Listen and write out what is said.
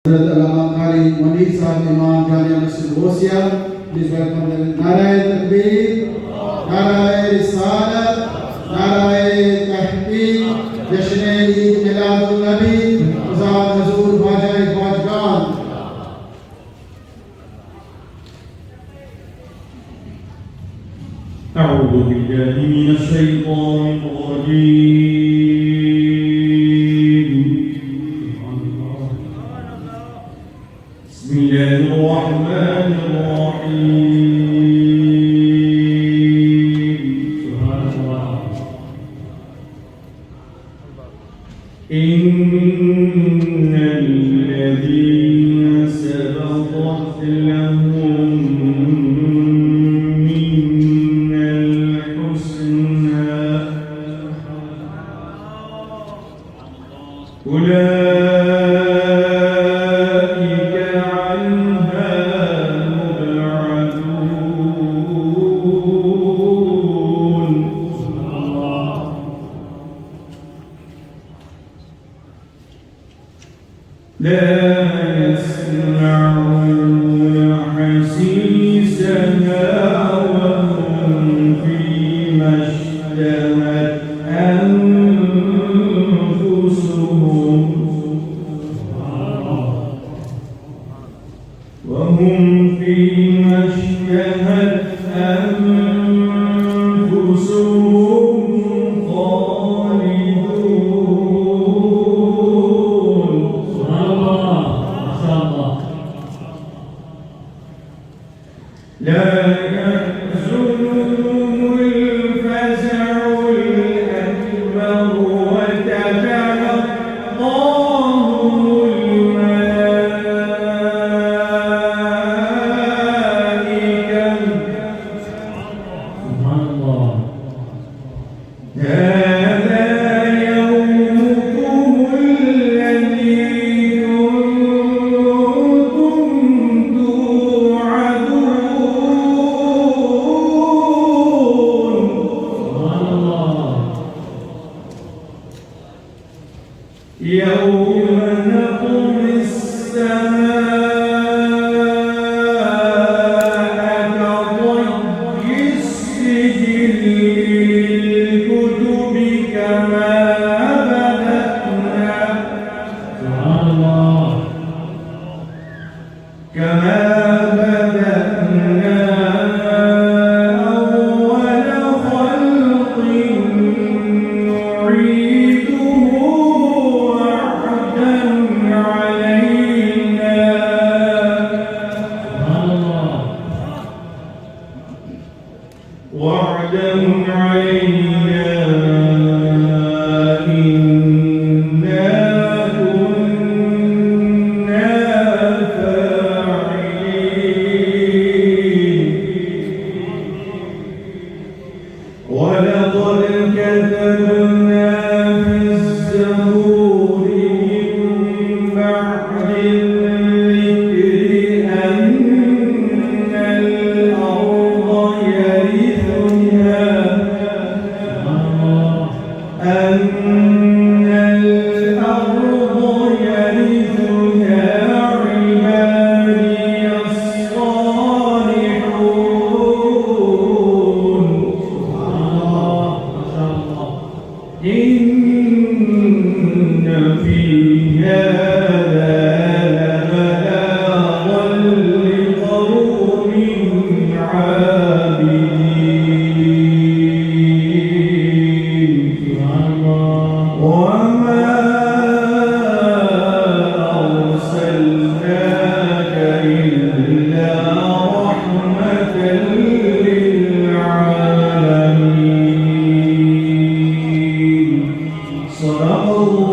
Alamat Kari Munir Sahib Imam Jamia Masjid Ghosia. Please welcome them. Narae Takbir, Narae Risalat, Narae Tahqiq, Jashn Eid Miladun Nabi, Azad Hazur Bajai Bajgan. أعوذ بالله من الشيطان الرجيم. بسم الله الرحمن الرحيم. سبحان الله. إن الذين سبقت لهم أولئك عنها مبعدون. لا يسمعون حسيسها وهم فيما اشتهت وهم فيما اشتهت أنفسهم خالدون. سبحان الله. ما شاء الله. لا يحزنهم الفزع الأكبر وتتلقاهم هذا يومكم الذي كنتم توعدون. سبحان الله. يوم نطوي السماء كطي السجل للكتب كما بدأنا. سبحان الله. كما بدأنا أول خلق نعيده وعدا علينا. سبحان الله. وعدا علينا إنا كنا فاعلين. ولقد كتبنا في الزبور من بعد الذكر أن الأرض يرثها عبادي الصالحون. إن في هذا لبلاغا لقوم عابدين. وما أرسلناك إلا رحمة للعالمين. صدق الله.